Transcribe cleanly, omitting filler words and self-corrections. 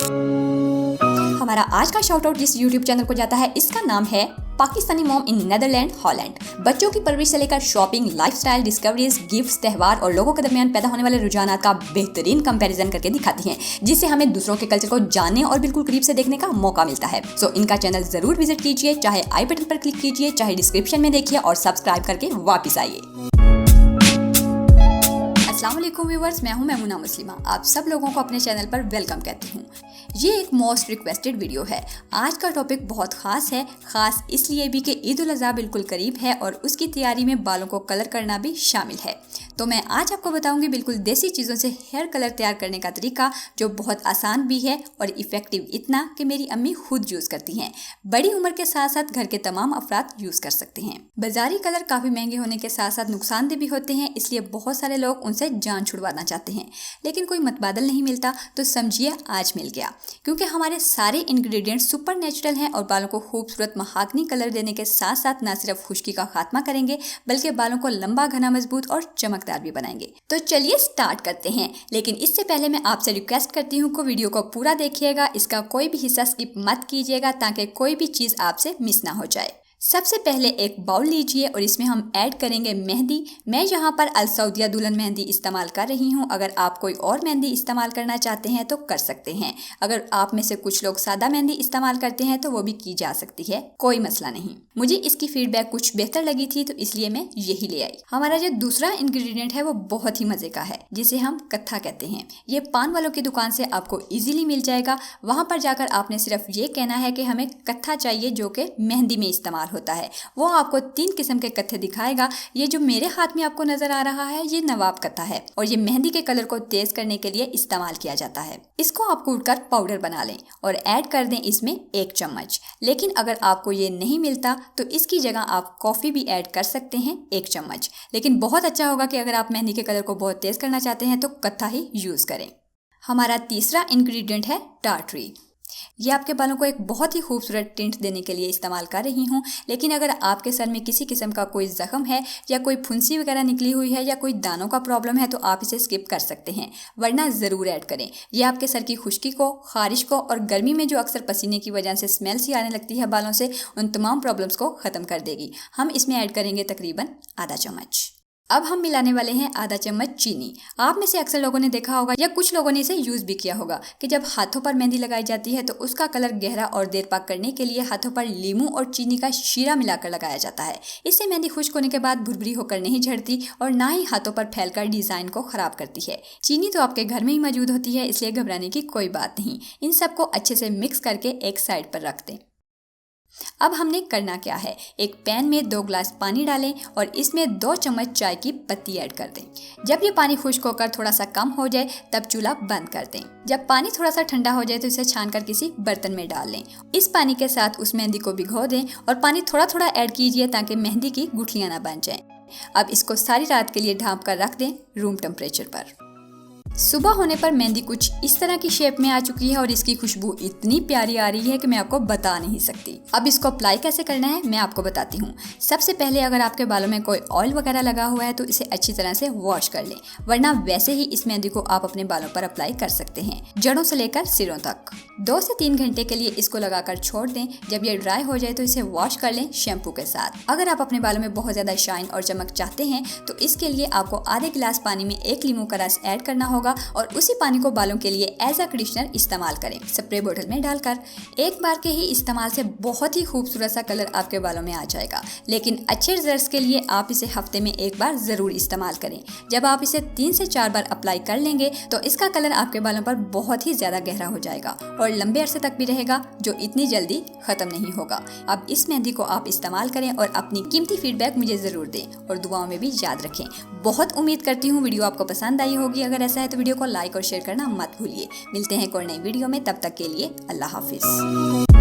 हमारा आज का शाउट आउट जिस यूट्यूब चैनल को जाता है इसका नाम है Pakistani mom in Netherland Holland. बच्चों की परवरिश से लेकर शॉपिंग, लाइफस्टाइल, डिस्कवरीज, गिफ्ट्स, त्यौहार और लोगों के दरमियान पैदा होने वाले रुझानात का बेहतरीन कंपैरिजन करके दिखाती हैं, जिससे हमें दूसरों के कल्चर को जानने और बिल्कुल करीब से देखने का मौका मिलता है। सो इनका चैनल जरूर विजिट कीजिए, चाहे आई बटन पर क्लिक कीजिए, चाहे डिस्क्रिप्शन में देखिए और सब्सक्राइब करके वापिस आइए। अस्सलाम वालेकुम व्यूअर्स, मैं हूं मैमुना मुस्लिमा। आप सब लोगों को अपने चैनल पर वेलकम कहती हूं। ये एक मोस्ट रिक्वेस्टेड वीडियो है। आज का टॉपिक बहुत ख़ास है, ख़ास इसलिए भी कि ईद उल अज़हा बिल्कुल करीब है और उसकी तैयारी में बालों को कलर करना भी शामिल है। तो मैं आज आपको बताऊंगी बिल्कुल देसी चीज़ों से हेयर कलर तैयार करने का तरीका, जो बहुत आसान भी है और इफ़ेक्टिव इतना कि मेरी अम्मी खुद यूज़ करती हैं। बड़ी उम्र के साथ साथ घर के तमाम अफराद यूज़ कर सकते हैं। बाजारी कलर काफ़ी महंगे होने के साथ साथ नुकसानदेह भी होते हैं, इसलिए बहुत सारे लोग उनसे जान छुड़वाना चाहते हैं, लेकिन कोई मतबादल नहीं मिलता। तो समझिए आज मिल गया, क्योंकि हमारे सारे इंग्रेडिएंट्स सुपर नेचुरल हैं और बालों को खूबसूरत महागनी कलर देने के साथ साथ न सिर्फ खुश्की का खात्मा करेंगे, बल्कि बालों को लंबा, घना, मजबूत और चमकदार भी बनाएंगे। तो चलिए स्टार्ट करते हैं। लेकिन इससे पहले मैं आपसे रिक्वेस्ट करती हूँ कि वीडियो को पूरा देखिएगा, इसका कोई भी हिस्सा स्किप मत कीजिएगा ताकि कोई भी चीज़ आपसे मिस ना हो जाए। सबसे पहले एक बाउल लीजिए और इसमें हम ऐड करेंगे मेहंदी। मैं यहाँ पर अल सऊदिया दुल्हन मेहंदी इस्तेमाल कर रही हूँ। अगर आप कोई और मेहंदी इस्तेमाल करना चाहते हैं तो कर सकते हैं। अगर आप में से कुछ लोग सादा मेहंदी इस्तेमाल करते हैं तो वो भी की जा सकती है, कोई मसला नहीं। मुझे इसकी फीडबैक कुछ बेहतर लगी थी तो इसलिए मैं यही ले आई। हमारा जो दूसरा इंग्रेडिएंट है वो बहुत ही मजे का है, जिसे हम कत्था कहते हैं। ये पान वालों की दुकान से आपको इजीली मिल जाएगा। वहाँ पर जाकर आपने सिर्फ ये कहना है कि हमें कत्था चाहिए, जो कि मेहंदी में इस्तेमाल होता है। वो आपको 3 किस्म के कत्थे दिखाएगा। ये जो मेरे हाथ में आपको नजर आ रहा है ये नवाब कत्था है और ये मेहंदी के कलर को तेज करने के लिए इस्तेमाल किया जाता है। इसको आप कूटकर पाउडर बना लें और ऐड कर दें इसमें 1 चम्मच। लेकिन अगर आपको ये नहीं मिलता तो इसकी जगह आप कॉफी भी ऐड कर सकते हैं 1 चम्मच। लेकिन बहुत अच्छा होगा कि अगर आप मेहंदी के कलर को बहुत तेज करना चाहते हैं तो कत्था ही यूज करें। हमारा तीसरा इंग्रेडिएंट है टार्टरी। ये आपके बालों को एक बहुत ही खूबसूरत टिंट देने के लिए इस्तेमाल कर रही हूँ। लेकिन अगर आपके सर में किसी किस्म का कोई जख्म है या कोई फुंसी वगैरह निकली हुई है या कोई दानों का प्रॉब्लम है तो आप इसे स्किप कर सकते हैं, वरना ज़रूर ऐड करें। ये आपके सर की खुश्की को, खारिश को और गर्मी में जो अक्सर पसीने की वजह से स्मेल सी आने लगती है बालों से, उन तमाम प्रॉब्लम्स को ख़त्म कर देगी। हम इसमें ऐड करेंगे तकरीबन आधा चम्मच। अब हम मिलाने वाले हैं आधा चम्मच चीनी। आप में से अक्सर लोगों ने देखा होगा या कुछ लोगों ने इसे यूज़ भी किया होगा कि जब हाथों पर मेहंदी लगाई जाती है तो उसका कलर गहरा और देर पाक करने के लिए हाथों पर लीमू और चीनी का शीरा मिलाकर लगाया जाता है। इससे मेहंदी खुश्क होने के बाद भुरभुरी होकर नहीं झड़ती और ना ही हाथों पर फैलकर डिज़ाइन को ख़राब करती है। चीनी तो आपके घर में ही मौजूद होती है, इसलिए घबराने की कोई बात नहीं। इन सबको अच्छे से मिक्स करके एक साइड पर रख दें। अब हमने करना क्या है, एक पैन में 2 गिलास पानी डालें और इसमें 2 चम्मच चाय की पत्ती ऐड कर दें। जब ये पानी खुश्क होकर थोड़ा सा कम हो जाए तब चूल्हा बंद कर दें। जब पानी थोड़ा सा ठंडा हो जाए तो इसे छानकर किसी बर्तन में डाल लें। इस पानी के साथ उस मेहंदी को भिगो दें और पानी थोड़ा थोड़ा ऐड कीजिए ताकि मेहंदी की गुठलियाँ ना बन जाएं। अब इसको सारी रात के लिए ढाँप कर रख दें रूम टेम्परेचर पर। सुबह होने पर मेहंदी कुछ इस तरह की शेप में आ चुकी है और इसकी खुशबू इतनी प्यारी आ रही है कि मैं आपको बता नहीं सकती। अब इसको अप्लाई कैसे करना है मैं आपको बताती हूँ। सबसे पहले अगर आपके बालों में कोई ऑयल वगैरह लगा हुआ है तो इसे अच्छी तरह से वॉश कर लें, वरना वैसे ही इस मेहंदी को आप अपने बालों पर अप्लाई कर सकते हैं, जड़ों से लेकर सिरों तक। 2 से 3 घंटे के लिए इसको लगाकर छोड़ दें। जब ये ड्राई हो जाए तो इसे वॉश कर लें शैम्पू के साथ। अगर आप अपने बालों में बहुत ज़्यादा शाइन और चमक चाहते हैं तो इसके लिए आपको आधे गिलास पानी में 1 लीमू का रस ऐड करना होगा और उसी पानी को बालों के लिए एज अ कंडीशनर इस्तेमाल करें, स्प्रे बोतल में डालकर। एक बार के ही इस्तेमाल से बहुत ही खूबसूरत सा कलर आपके बालों में आ जाएगा। लेकिन अच्छे रिजल्ट्स के लिए आप इसे हफ्ते में 1 बार ज़रूर इस्तेमाल करें। जब आप इसे 3 से 4 बार अप्लाई कर लेंगे तो इसका कलर आपके बालों पर बहुत ही ज़्यादा गहरा हो जाएगा और लंबे अरसे तक भी रहेगा, जो इतनी जल्दी ख़त्म नहीं होगा। अब इस मेहंदी को आप इस्तेमाल करें और अपनी कीमती फीडबैक मुझे ज़रूर दें और दुआओं में भी याद रखें। बहुत उम्मीद करती हूँ वीडियो आपको पसंद आई होगी। अगर ऐसा है तो वीडियो को लाइक और शेयर करना मत भूलिए। मिलते हैं एक और नई वीडियो में, तब तक के लिए अल्लाह हाफिज़।